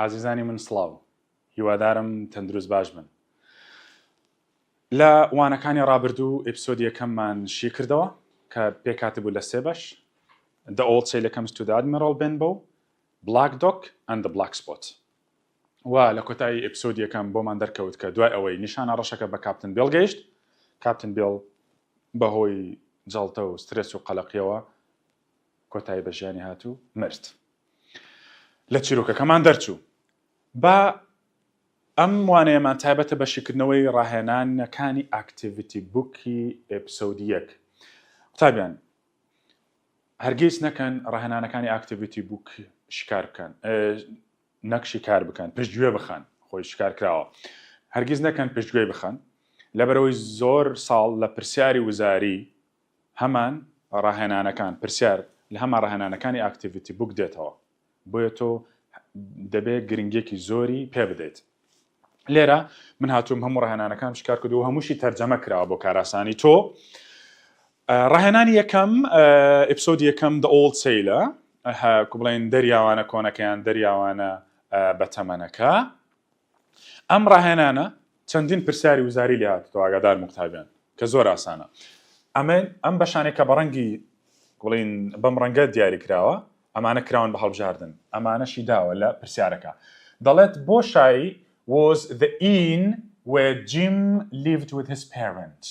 ئازیزانی من سڵاو هیوادارم تەندروست باش بن. لە وانەکانی ڕابردوو ئێپیسۆدی یەکەممان شی کردەوە کە پێکاتبوو لە سێ بەش. The old sailor comes to the admiral Benbow, Black Dog and the Black Spot. و لە کۆتایی ئێپیسۆدی یەکەم بۆمان دەرکەوت کە دوای ئەوەی نیشانە ڕەشەکە بە کاپتن بیڵ گەیشت. کاپتن بیڵ بەهۆی جەڵتە و سترێس و قەلەقیەوە کۆتایی بە ژیانی هاتوو مرد. لە چیرۆکەکەمان دەرچوو. با ئەم وانەیەمان تایبەتە بە شیکردنەوەی ڕاهێنانەکانی ئاکتیڤیتی بووکی ئێپیسۆدی یەک. قوتابیان هەرگیز نەکەن ڕاهێنانەکانی ئاکتیڤیتی بووک شکار بکەن، نەک شکار بکەن، پشتگوێ بخەن، خۆی شکار کراوە. هەرگیز نەکەن پشتگوێ بخەن لەبەرەوەی زۆر ساڵ لە پرسیاری وزاری هەمان ڕاهێنانەکان پرسیار لە هەمان ڕاهێنانەکانی ئاکتیڤیتی بووک دێتەوە. بۆیە تۆ دەبێت گرنگێکی زۆری پێ بدەیت. لێرە من هاتووم هەموو ڕاهێنانەکان شکار کردو و هەمووشی تەرجەمە کراوە بۆ کاراسانی تۆ. ڕاهێنانی یەکەم ئێپیسۆدی یەکەم The Old Sailor کو بڵێن دەریاوانە کۆنەکەیان دەریاوانە بەتەمەنەکە. ئەم ڕاهێنانە چەندین پرسیاری وزاری لێ هاتەوە ئاگاداربوون قوتابیان کە زۆر ئاسانە. ئەم بەشانێک کە بەڕەنگی بڵێن بەم ڕەنگە دیاری کراوە ئەمانە کراون بە هەڵبژاردن، ئەمانەشی داوە لە پرسیارەکە. دەڵێت بۆ شایی was the inn where Jim lived with his parents.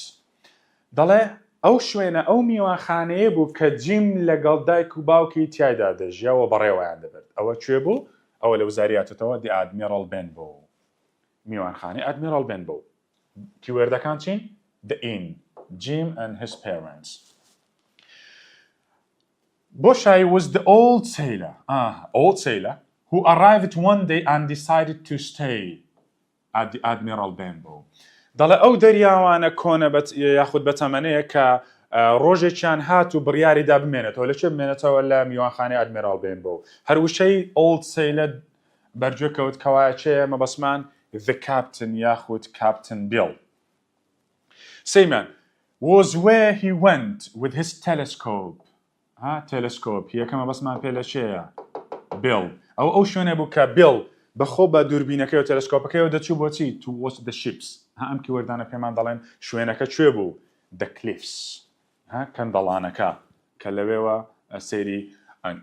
دەڵێ ئەو شوێنە ئەو میوانخانەیە بوو کە جیم لەگەڵ دایک و باوکی تیایدا دەژیاوە بەڕێوەیان دەبێت. ئەوە کوێ بوو؟ ئەوە لە وزاریاتەوە دی ئادمیرال بنبۆ. میوانخانەی ئادمیرال بنبۆ. کیوێردەکان چین؟ The inn, Jim and his parents. Boshai was the old sailor who arrived one day and decided to stay at the Admiral Benbow. دەڵێ ئەو دەریاوانە کۆنە یاخود بەتەمەنەیە کە ڕۆژێکیان هات و بڕیاریدا بمێنێتەوە. لەکوێ بمێنێتەوە؟ لە میوانخانەی ئادمیرال بنبۆ. هەروشەی old sailor بەرگوێ کەوت کەوایە چێ مەبەسمان the captain یاخود captain bill. Seaman was where he went with his telescope. تێلسکۆپ یەکەمە بەسمان پێ لە چێە؟ بیڵ. ئەو شوێنە بوو کە بیڵ بەخۆ بە دووربینەکەی و تێلسکۆپەکەیەوە دەچوو بۆچی to watch the ships. ئەم کیوەردانە پێمان دەڵێن شوێنەکە کوێ بوو؟ the cliffs. کەندەڵانەکە کە لەوێوە سەیری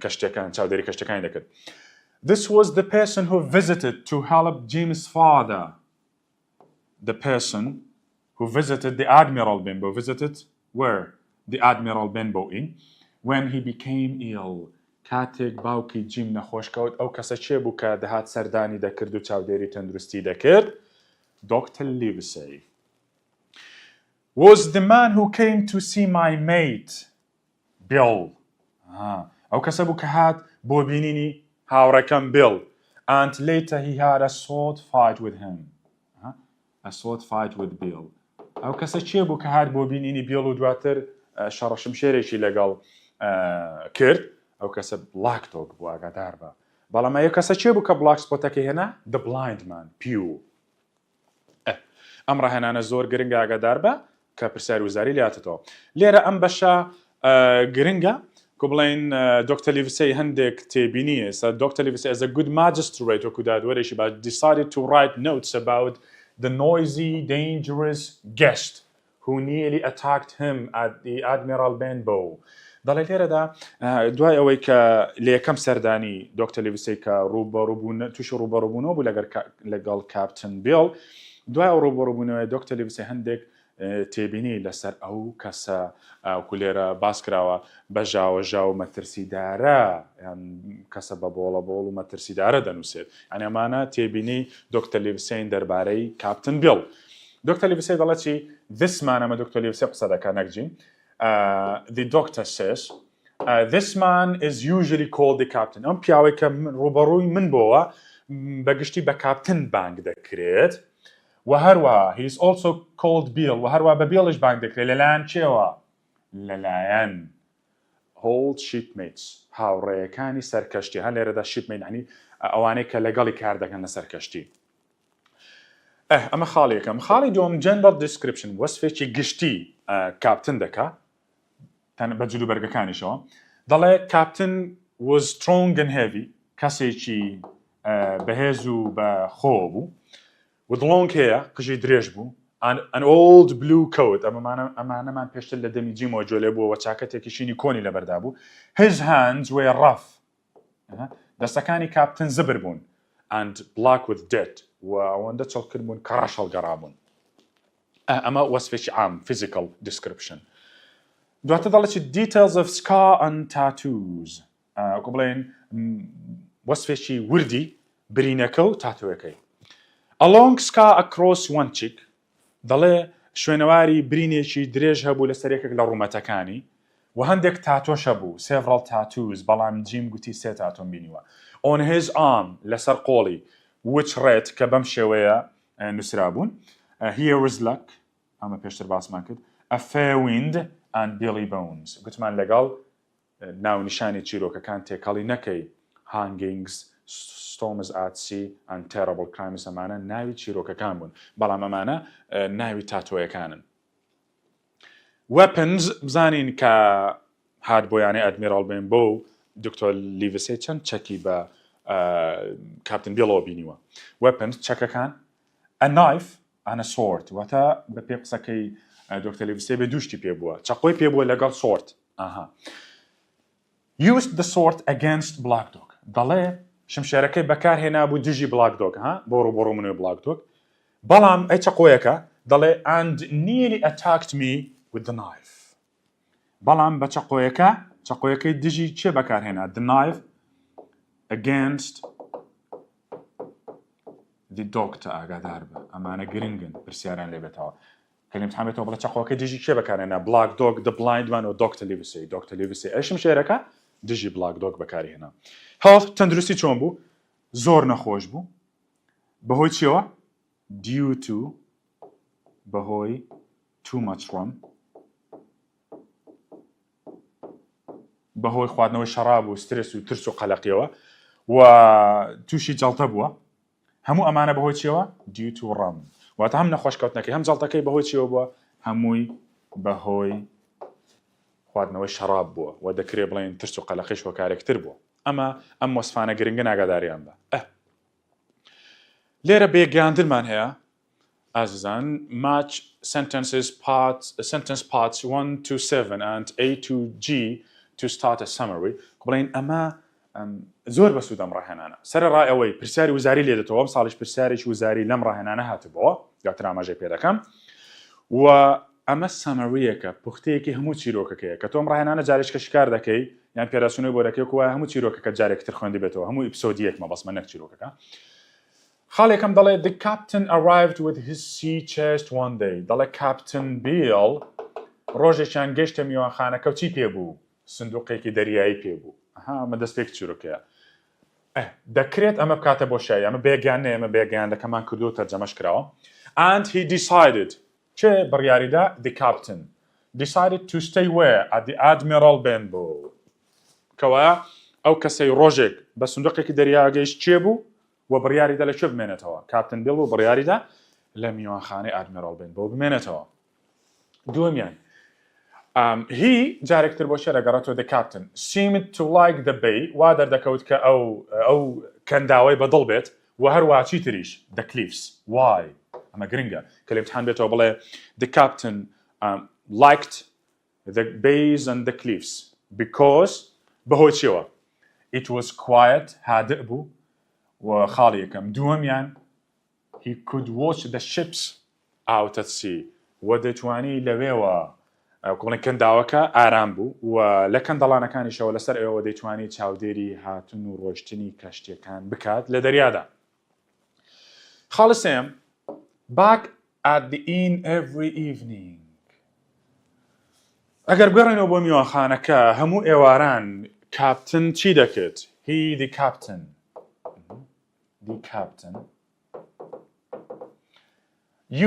کەشتەکان چاودێری کەشتەکانی دەکرد. This was the person who visited to help Jim's father. The person who visited the Admiral Benbow. Visited where? The Admiral Benbow Inn. When he became ill. کاتێک باوکی جیم نەخۆش کەوت ئەو کەسە چێ بوو کە دەهات سەردانی دەکرد و چاودێری تەندروستی دەکرد؟ Dr. Livesey. Was the man who came to see my mate. Bill. ئەو کەسە بوو کە هات بۆ بینینی هاوڕێکەم بیڵ. And later he had a sword fight with him. A sword fight with Bill. ئەو کەسە چێ بوو کە هات بۆ بینینی بیڵ و دواتر شەڕەشمشێرێکی لەگەڵ کرد؟ ئەو کەسە بلاک دۆگ بوو ئاگادار بە. بەڵام ئەو کەسە چێ بوو کە بلاک سپۆتەکەی هێنا؟ The blind man. پیو. ئەم ڕاهێنانە زۆر گرنگە ئاگادار بە کە پرسیاری وزاری لێهاتێتەوە. لێرە ئەم بەشە گرنگە کە بڵێن دکتۆر لیڤسەی هەندێک تێبینیە. Dr. Livesey as a good magistrate وەکو دادوەرێکی باش decided to write notes about the noisy, dangerous guest who nearly attacked him at the Admiral Benbow. دەڵێ لێرەدا دوای ئەوەی کە لە یەکەم سەردانی دکتۆر لیڤسەی کە تووشی ڕوبەڕووبوونەوە بوو لەگەڵ کاپتن بیڵ، دوای ئەو ڕوبەڕووبوونەوەی دکتۆر لیڤسەی هەندێک تێبینی لەسەر ئەو کەسە لێرە باس کراوە بە ژاوەژاو و مەترسیدارە یان کەسە بە بۆڵە بۆڵ و مەترسیدارە دەنووسێت. ئەنی ئەمانە تێبینی دکتۆر لیڤسەین دەربارەی کاپتن بیڵ. دکتۆر لیڤسەی دەڵێت چی؟ This man ئەمە دکتۆر لیڤسەی قسە دەکات نەکجین. The doctor says this man is usually called the captain. ئەم پیاوەی کە ڕوبەڕووی من بۆوە بەگشتی بە کاپتن بانگ دەکرێت. و هەروەها he is also called Bill. و هەروەها بە بیڵش بانگ دەکرێت. لەلایەن چێوە؟ لەلایەن old shipmates هاوڕێیەکانی سەرکەشتی. هەر لێرەدا shipmate یعنی ئەوانەی کە لەگەڵی کار دەکەن لە سەرکەشتی. ئەمە خاڵێکم. خاڵی دوم general description وەسفێکی گشتی کاپتن دەکا بە جلوبەرگەکانیشەوە. دەڵێ کاپتن was strong and heavy. کەسێکی بەهێز و بە خۆ بوو with long hair قژی درێژ بوو an old blue coat ئەمانەمان پێشتر لە دەمی جیمەوە جۆلێ بووەوە چاکەتێکی شینی کۆنی لەبەردا بوو his hands were rough دەستەکانی کاپتن زبر بوون and black with dirt و ئەوەندە چڵکرد بوون کە ڕەش هەڵگەڕابوون ئەمە وەسفێکی عام physical description دواتر دەڵێت details of scar and tattoos وەکو بڵێن وەسفێکی وردی برینەکە و تاتوەکەی a long scar across one cheek دەڵێ شوێنەواری برینێکی درێژ هەبوو لە سەرێکێک لە ڕوومەتەکانی و هەندێک تاتۆش هەبوو several tattoos بەڵام جیم گوتی سێ تاتۆم بینیوە on his arm لەسەر قۆڵی which read کە بەم شێوەیە نووسرابوون here is luck ئەمە پێشتر باسمان کرد a fair wind and billy bones گوتمان لەگەڵ ناونیشانی چیرۆکەکان تێکەڵی نەکەی hangings storms at sea and terrible crimes ئەمانە ناوی چیرۆکەکان بوون بەڵام ئەمانە ناوی تاتۆیەکانن weapons بزانین کە هات بۆیانەی ئەدمیرال بن بۆ دکتۆر لیڤسێ چەند چەکی بە کاپتن بیڵەوە بینیوە weapons چەکەکان a knife and a sword واتە بە پێ قسەکەی دکتۆر لیڤسێ بە دووشتی پێ بووە چەقۆی پێ بووە لەگەڵ sword used the sword against black dog دەڵێ شمشێرەکەی بەکارهێنا بوو دژی black dog بۆ ڕوو منوی black dog بەڵام ئەی چەقۆیەکە دەڵێ and nearly attacked me with the knife بەڵام بە چەقۆیەکەی دژی چێ بەکارهێنا the knife against the dog تا ئاگادار بە ئەمانە گرنگن پرسیاران لێبێتەوە کەلیم حامێتەوە بڵێ چەقۆیەکەی دژی چێ بەکارهێنا black dog the blind man و دکتۆر لیڤسێ ئەی شمشێرەکە دژی black dog بەکارهێنا هەڵ تەندروستی چۆن بوو زۆر نەخۆش بوو بەهۆی چیەوە due to بەهۆی too much rum بەهۆی خواردنەوەی شەراب و سترس و ترس و قەلەقیەوە و تووشی جەڵتە بووە هەموو ئەمانە بەهۆی چیەوە due to rum واتە هەم نەخۆشکەوتنەکەی هەم جەڵتەکەی بەهۆی چیەوە بووە هەمووی بەهۆی خواردنەوەی شەراب بووە و دەکرێ بڵێن ترس و قەلەقیش وەکارێکتر بووە ئەم وەسفانە گرنگە ئاگاداریان بە لێرە بێگیاندرمان هەیە ئازیزان match sentence parts 1 to 7 and A to G to start a summary بڵێن ئەمە زۆر بەسوود ئەم ڕاهێنانە سەرەڕای ئەوەی پرسیاری وزاری لێ دێتەوە ئەم ساڵیش پرسیارێکی وزاری لەم ڕاهێنانە هاتبووە دواتر ئاماژەی پێ دەکەم و ئەمە سەمەریەکە پوختەیەکی هەموو چیرۆکەکەیە کە تۆم ڕاهێنانە جارێک کە شکار دەکەی یان پێراسونەی بۆ دەکەی وایە هەموو چیرۆکەکە جارێکتر خوێندی بێتەوە هەموو ئیپسۆدیەک مەبەسمە نەک چیرۆکەکە خاڵێکم دەڵێ the captain arrived with his sea chest one day دەڵێ کاپتن بیڵ ڕۆژێکیان گەیشتە میوانخانەکە و چی پێبوو سندوقێکی دەریایی پێبوو ئەمە دەستپێک چیرۆکەیە دەکرێت ئەمە بکاتە بۆ شای ئەمە بێگیان نێ ئەمە بێگیان دەکەمان کردو تەرجەمەش کراوە and he decided چه بڕیاریدا the captain decided to stay where at the admiral benbow کەوایە ئەو کەسەی ڕۆژێک بە سندوقێکی دەریا گەیشت چێ بوو و بڕیاریدا لە کوێ بمێنێتەوە کاپتن بیڵ و بڕیاریدا لە میوانخانەی ئادمیرال بنبۆ بمێنێتەوە دووەمیان هی جارێکتر بۆ شێ دەگەڕێتەوە the captain seemed to like the bay وا دەردەکەوت کە ئەو کەنداوەی بەدڵ بێت و هەروە چی تریش the cliffs why ئەمە گرنگە کە لە امتحان بێتەوە بڵێ the captain liked the bays and the cliffs because بەهۆی چیەوە it was quiet هادئ بوو و خاڵی یەکەم دووەمیان he could watch the ships out at sea و دەتوانی لەوێوە کۆڵی کەنداوەکە ئارام بوو و لە کەندەڵانەکانیشەوە لەسەر ئێوە دەیتوانی چاودێری هاتن و ڕۆشتنی کەشتیەکان بکات لە دەریادا خاڵی سێم back at the inn every evening ئەگەر بگەڕێنەوە بۆ میوانخانەکە هەموو ئێواران کاپتن چی دەکرد he the captain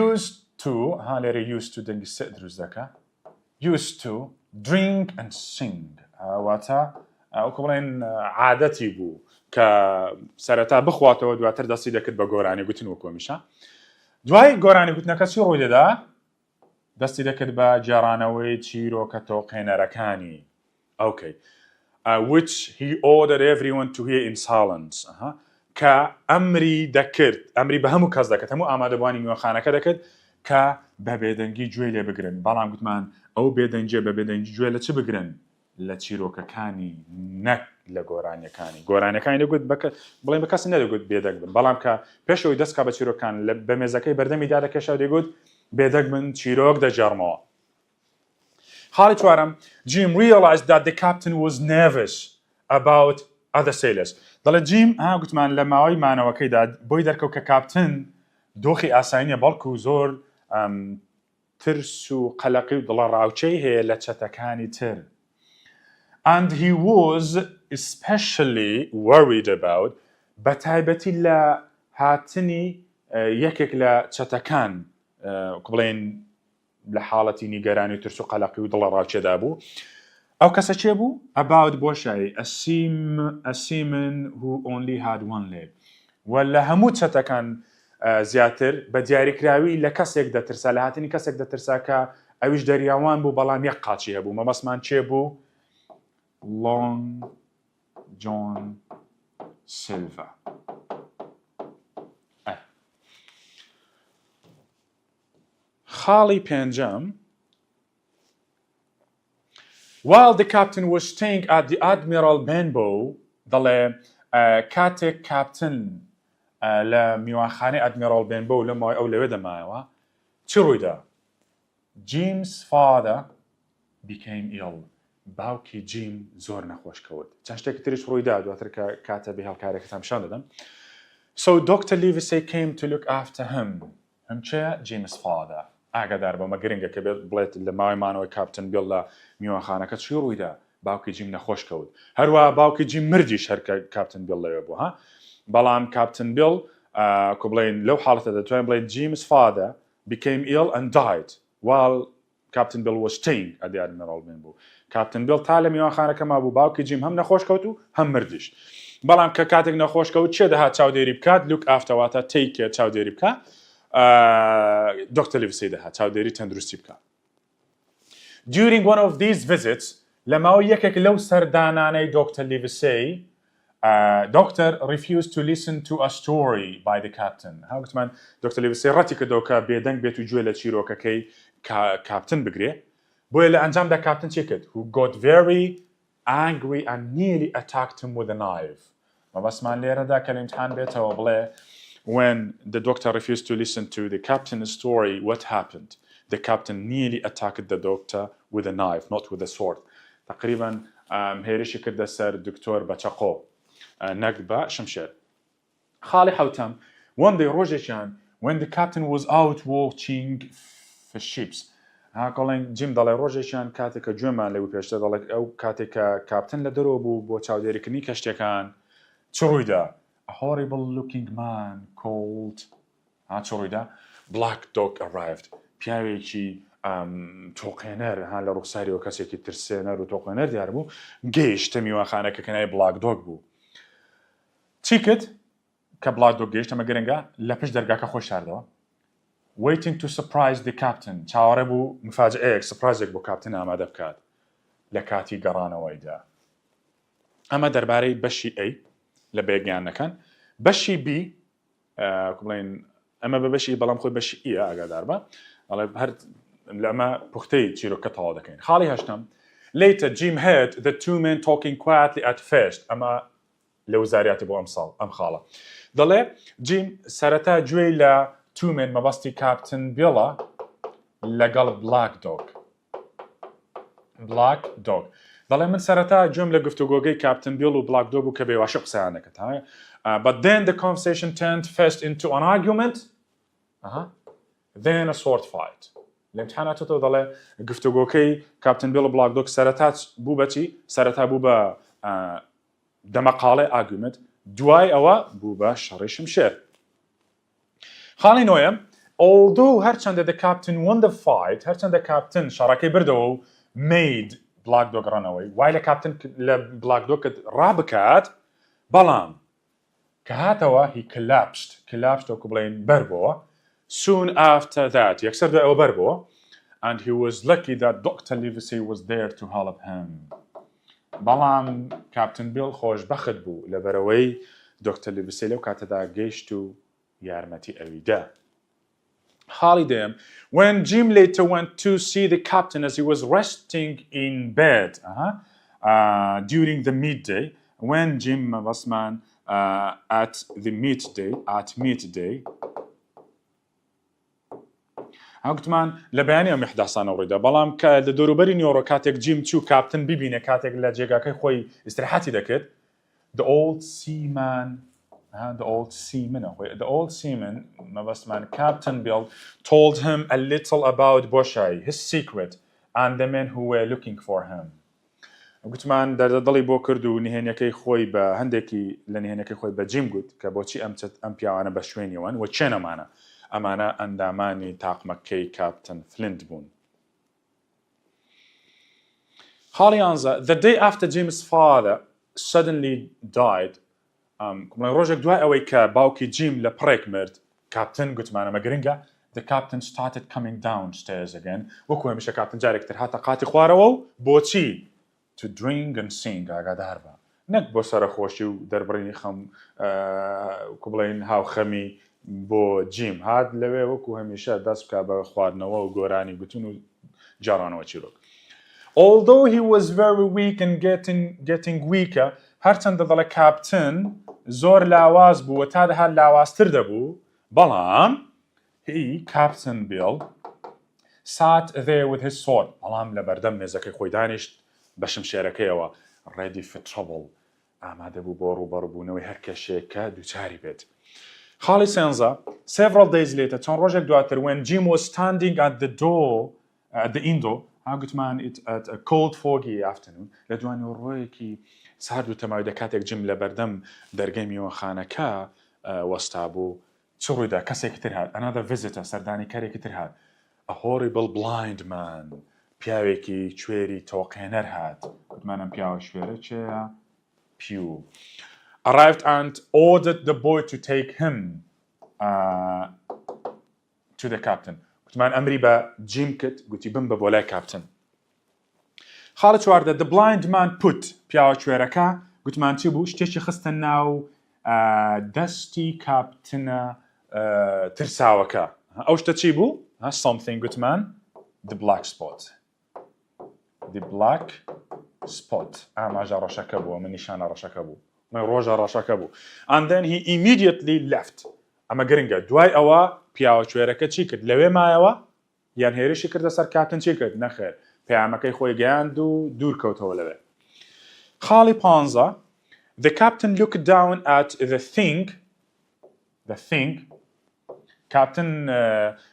used to لێرە used to دەنگی سێ دروست دەکە used to drink and sing واتە ئەوکە بڵێن عادەتی بوو کە سەرەتا بخواتەوە دواتر دەستی دەکرد بە گۆرانی گوتن و کۆمیشە دوای گۆرانی گوتنەکە چی ڕووی دەدا دەستی دەکرد بە جێڕانەوەی چیرۆکە کە ئەمری دەکرد ئەمری بە هەموو کەس دەکرد هەموو ئامادەبوانی میوەخانەکە دەکرد کە بە بێدەنگی گوێ لێ بگرن بەڵام گوتمان ئەو بێدەنگیە بە بێدەنگی گوێ لە چ بگرن لە چیرۆکەکانی نەک لە گۆرانیەکانی دەگوت بڵێن بە کەس نەدەگوت بێدەنگ بن بەڵام کە پێشەوەی دەستکا بە چیرۆکان بە مێزەکەی بەردەمی دادەکەشەوە دەیگوت بێدەنگ بن چیرۆک دەجارمەوە. خاڵی چوارەم Jim realized that the captain was nervous about other sailors. دەڵێ جیم گوتمان لە ماوەی مانەوەکەیدا بۆی دەرکەوت کە کاپتن دۆخی ئاسانیە بەڵکو زۆر ترس و قەلەقی و دڵە ڕاوچەی هەیە لە چەتەکانی تر. And he was especially worried about بەتایبەتی لە هاتنی یەکێک لە چەتەکان بڵێن لە حاڵەتی نیگەرانی و ترس و قەلەقی و دڵە ڕاوچێدا بوو. ئەو کەسە چێ بوو؟ About بۆشایی a seaman who only had one leg. و لە هەموو چەتەکان زیاتر بە دیاریکراوی لە کەسێک دەترسا لە هاتنی کەسێک دەترسا کە ئەویش دەریاوان بوو بەڵام یەک قاچی هەبوو مەبەستمان چێ بوو؟ Long John Silver. خاڵی پێنجەم While the captain was staying at the Admiral Benbow دەڵێ کاتێک کاپتن لە میوانخانەی ئەدمیرال بێنبۆ لە مای ئەو لەوێ دەمایەوە چی ڕوویدا؟ Jim's father became ill. باوکی جیم زۆر نەخۆش کەوت. چەند شتێکی تریش ڕوویدا دواتر کە کاتە بێ هەڵکارێکتان پیشان دەدەم. So Dr. Livesey came to look after him. هەم چێ؟ Jim's father. ئاگاداربوون مە گرنگە کە بڵێت لە ماوەی مانەوەی کاپتن بیڵ لە میوانخانەکە چی ڕوویدا؟ باوکی جیم نەخۆش کەوت. هەروە باوکی جیم مردیش هەر کە کاپتن بیڵ لەوێ بوو ها. بەڵام کاپتن بیڵ کە بڵێن لەو حاڵەتە دەتوانین بڵێن Jim's father became ill and died while Captain Bill was staying at the Admiral Benbow. کاپتن بیڵ تا لە میوانخانەکە ما بوو باوکی جیم هەم نەخۆش کەوت و هەم مردیش. بەڵام کە کاتێک نەخۆش کەوت چێ دەهات چاودێری بکات لوک ئافتەواتە تیکێ چاودێری بکات دکتۆر لیڤسی دەهات چاودێری تەندروستی بکات. During one of these visits لە ماوەی یەکێک لەو سەردانانەی دکتۆر لیڤسی doctor refused to listen to a story by the captain. هاوتمان دکتۆر لیڤسی ڕەتی کردەوە کە بێدەنگ بێت و گوێ لە چیرۆکەکەی کاپتن بگرێ. بۆیە لە ئەنجامدا کاپتن چی کرد؟ Who got very angry and nearly attacked him with a knife. مەبەستمان لێرەدا کە لە ئیمتحان بێتەوە بڵێ when the doctor refused to listen to the captain's story, what happened? The captain nearly attacked the doctor with a knife, not with a sword. تقریبا هێرشی کردە سەر دکتۆر بە چەقۆ نەک بە شمشێر. خاڵی حوتەم one day ڕۆژێکیان when the captain was out watching for ships. هاکڵێن جیم دەڵێ ڕۆژێکیان کاتێککە گوێمان لەو پێشتە دەڵێ ئەو کاتێککە کاپتن لە دەرەوە بوو بۆ چاودێریکردنی کەشتەکان چ ڕوویدا؟ A horrible looking man called چ ڕوویدا؟ Black dog arrived. پیاوێکی تۆقێنەر لە ڕوخساریەوە کەسێکی ترسێنەر و تۆقێنەر دیار بوو گەیشتە میوانخانەکە کە ناوی بلاک دۆگ بوو. چی کرد کە بلاک دۆگ گەیشت ئەمە گرنگە لە پشت دەرگاکە خۆش شاردەوە waiting to surprise the captain چاوەڕێ بوو مفاجئەیەک سپرایزێک بۆ کاپتن ئامادە بکات لە کاتی گەڕانەوەیدا. ئەمە دەربارەی بەشی A لە بێگیانەکان. بەشی B بڵێن ئەمە بە بەشی بەڵام خۆی بەشی E ئاگادار بە هەر لەمە پوختەی چیرۆکە تەواو دەکەین. خاڵی هەشتم Later Jim heard the two men talking quietly at first. ئەمە لە وزاریاتی بۆ ئەم خاڵە. دەڵێ جیم سەرەتا گوێی لە تومن مەبەستی کاپتن بیڵە لەگەڵ بلاک دۆگ. دەڵێ من سەرەتا گوێم لە گفتوگۆگەی کاپتن بیڵ و بلاک دۆگ و کە بێواشە قسەیان دەکەت. But then the conversation turned first into an argument, then a sword fight. لە امتحاناتەوە دەڵێ گفتوگۆکەی کاپتن بیڵ و بلاک دۆگ سەرەتا بوو بە چی؟ سەرەتا بوو بە دەمەقاڵێ ئاگومنت دوای ئەوە بوو بە شەڕی شمشێر. خاڵی نۆیەم although هەرچەندە the captain won the fight هەرچەندە کاپتن شەڕەکەی بردەوە و made بلاک دۆگ ڕەنەوەی وای لە کاپتن لە بلاک دۆگ ڕابکات بەڵام کە هاتەوە he collapsed وەکو بڵێن بەربەوە soon after that یەکسەر دوای ئەوە بەربەوە and he was lucky that Dr. Livesey was there to help him. بەڵام کاپتن بیڵ خۆشبەخت بوو لەبەرەوەی دکتۆر لیڤسێ لەو کاتەدا گەیشت و یارمەتی ئەویدا. حاڵی دێم when Jim later went to see the captain as he was resting in bed during the midday when Jim was at the midday هاوکتمان لە بەیانی ئەم حداسانە ڕوویدا بەڵام کە لە دەوروبەری نیۆڕۆ کاتێک جیم چوو کاپتن ببینێ کاتێک لە جێگاکەی خۆی ئیستراحەتی دەکرد the old seaman مەبەستمان Captain Bill told him a little about بۆشایی his secret and the men who were looking for him گوتمان دەردەدڵی بۆ کرد و نهێنیەکەی خۆی بە هەندێکی لە نهێنیەکەی خۆی بە جیم گوت کە بۆچی ئەم پیاوانە بە شوێنیوان و چێنەمانە ئەمانە ئەندامانی تاقمەکەی کاپتن فلنت بوون. حاڵی 11 the day after Jim's father suddenly died ڕۆژێک دوای ئەوەی کە باوکی جیم لە پڕێک مرد کاپتن گوتمانەمە گرنگە the captain started coming downstairs again وەکو هەمیشە کاپتن جارێکتر هاتە قاتی خوارەوە و بۆچی to drink and sing ئاگادار بە نەک بۆ سەرخۆشی و دەربڕینی خەم بڵێن هاوخەمی بۆ جیم هات لەوێ وەکو هەمیشە دەست بکە بە خواردنەوە و گۆرانی گوتن و جارانەوە چیرۆک. Although he was very weak and getting weaker هەرچەندە دەڵێ کاپتن زۆر لاواز بوو و تا دەهات لاوازتر دەبوو بەڵام he Captain Bill sat there with his sword بەڵام لە بەردەم مێزەکەی خۆی دانیشت بە شمشێرەکەیەوە ready for trouble ئامادە بوو بۆ ڕوبەڕووبوونەوەی هەر کەشێک کە دووچاری بێت. حاڵی سێنزە several days later چەند ڕۆژێک دواتر when Jim was standing at the door at the window گوتمان at a cold foggy afternoon لە دوانی ڕۆیەکی سارد و تەماوی کاتێک جیم لە بەردەم دەرگەی میوەخانەکە وەستا بوو چ ڕوویدا کەسێکی تر هات another visitor سەردانی کارێکی تر هات a horrible blind man پیاوێکی کوێری تۆقێنەر هات گوتمانم پیاوە شوێرە چێە پیو arrived and ordered the boy to take him to the captain گوتمان ئەمری بە جیم کرد گوتی بم بە بۆ لای کاپتن. خاڵە چواردە the blind man put پیاوە کوێرەکە گوتمان چی بوو شتێکی خستە ناو دەستی کاپتنە ترساوەکە ئەو شتە چی بوو something گوتمان the black spot ئاماژە ڕەشەکە بوو ئەمە نیشانە ڕەشەکە بوو ڕۆژە ڕەشەکە بوو and then he immediately left ئەمە گرنگە دوای ئەوە پیاوە کوێرەکە چی کرد لەوێ مایەوە یان هێرشی کردە سەر کاپتن چی کرد نەخێر پەیامەکەی خۆی گەیاند و دوور کەوتەوە لەوێ. خاڵی 15 the captain looked down at the thing کاپتن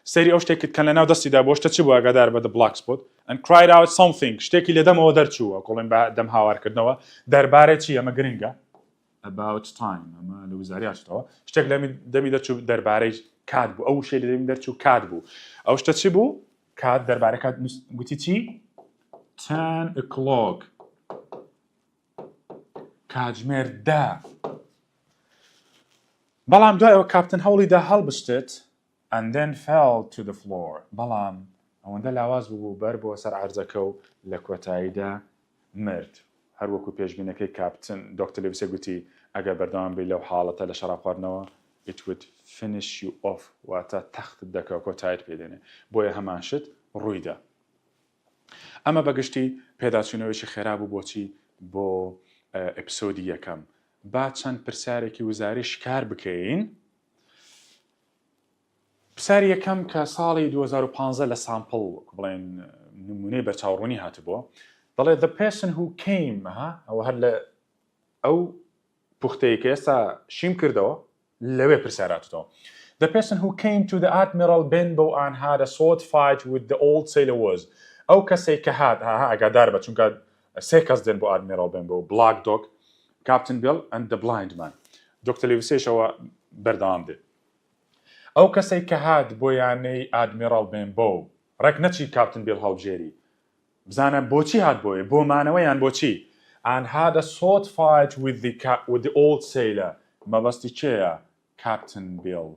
سەری ئەو شتێکت کە لە ناو دەستیدا بۆ شتە چی بوو ئاگادار بە the black spot and cried out something شتێکی لە دەمەوە دەرچووە کۆڵێن بە دەم هاوارکردنەوە دەربارەی چی ئەمە گرنگە about time ئەمە لە وزاریاشتەوە شتێک لە دەمی دەرچوو دەربارەی کات بوو ئەو شێ لە دەمی دەرچوو کات بوو ئەو شتە چی بوو کات دەربارەی کات گوتی چی 10 o'clock کاتژمێر 10 بەڵام دوای ئەوە کاپتن هەوڵیدا هەڵبشتێت and then fell to the floor بەڵام ئەوەندە لاواز بوو بەر بۆ سەر عەرزەکە و لە کۆتاییدا مرد هەروەکو پێشبینەکەی کاپتن دکتۆر لیڤسێ گوتی ئەگەر بەردەوام بی لەو حاڵەتە لە شەراب خواردنەوە it would finish you off واتە تەختت دەکەوە کۆتاییت پێدێنێ بۆیە هەمان شت ڕوویدا. ئەمە بەگشتی پێداچوونەوەیکی خێرا بوو بۆچی بۆ ئەپیسۆدی یەکەم با چەند پرسیارێکی وزاری شکار بکەین. پرسیاری یەکەم کە ساڵی 2015 لە سامپڵ بڵێن نمونەی بەرچاوڕوونی هاتبووە دەڵێ the person who came ئەوە هەر لە ئەو پوختەیە کە ئێستا شیم کردەوە لەوێ پرسیاراتەوە the person who came to the Admiral Benbow and had a sword fight with the old sailor was ئەو کەسێک کە هات ئاگادار بە چونکە سێ کەس دێن بۆ Admiral Benbow Black Dog Captain Bill and the blind man دکتۆر لیڤسێشەوە بەردەوام دێ ئەو کەسێک کە هات بۆ یانەی Admiral Benbow ڕێک نەچی Captain Bill هەڵبژێری بزانە بۆچی هات بۆیە بۆ مانەوە یان بۆچی and had a sword fight with the old sailor مەبەستی چێیە Captain Bill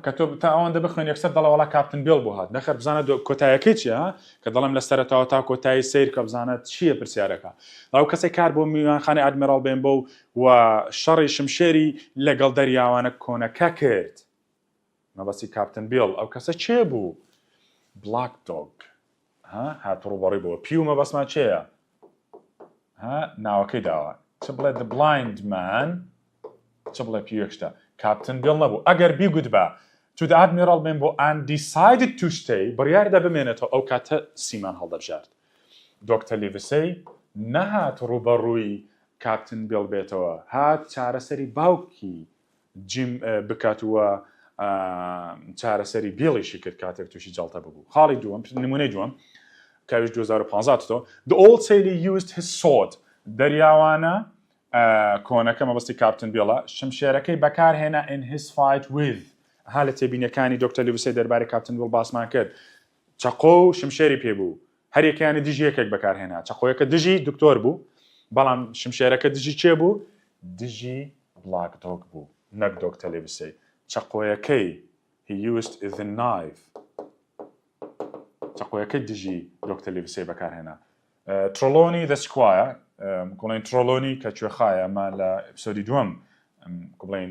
کە تۆ تا ئەوەندە بخوێن یەکسەر دەڵێ وەڵا کاپتن بیل بۆ هات نەخەر بزانە کۆتاییەکەی چیە کە دەڵێم لە سەرەتاوە تا کۆتایی سیر کە بزانە چییە پرسیارەکە ئەو کەسێک کار بۆ میوانخانەی ئادمیرال بێنبۆ و شەڕی شمشێری لەگەڵ دەریاوانە کۆنەکە کرد مەبەستی کاپتن بیل ئەو کەسە چێ بوو بلاک دۆگ هات ڕوبەڕی بۆ پیو مەبەسمان چێیە ناوەکەی داوە چ بڵێ the blind man چ بڵێ پیوەکشتە کاپتن بیل نەبوو ئەگەر بیگوت بە to the admiral بێنبۆ and decided to stay بڕیاردا بمێنێتەوە ئەو کاتە سیمان هەڵدەبژارد دۆکتەر لیڤسەی نەهات ڕوبەڕووی کاپتن بیل بێتەوە هات چارەسەری باوکی جیم بکاتووە چارەسەری بیڵیشی کرد کاتێک تووشی جەڵتە ببوو خاڵی دووەم نمونەی دووەم کاویش 2015 the old sailor used his sword دەریاوانە کۆنەکە مەبەستی کاپتن بیڵە شمشێرەکەی بەکارهێنا in his fight with ها لە تێبینیەکانی دۆکتەر لیڤسەی دەربارەی کاپتن بیڵ باسمان کرد چەقۆ و شمشێری پێبوو هەریەکیانی دژی یەکێک بەکارهێنا چەقۆیەکە دژی دکتۆر بوو بەڵام شمشێرەکە دژی چێ بوو دژی بلاک دۆگ بوو نەک دۆکتەر لیڤسەی چەقۆیەکەی he used the knife چەقۆیەکەی دژی دۆکتەر لیڤسەی بەکارهێنا ترۆلۆنی the squire گوڵین ترۆلۆنی کە کوێخایە ئەمە لە ئەپسۆدی دووەم گوڵین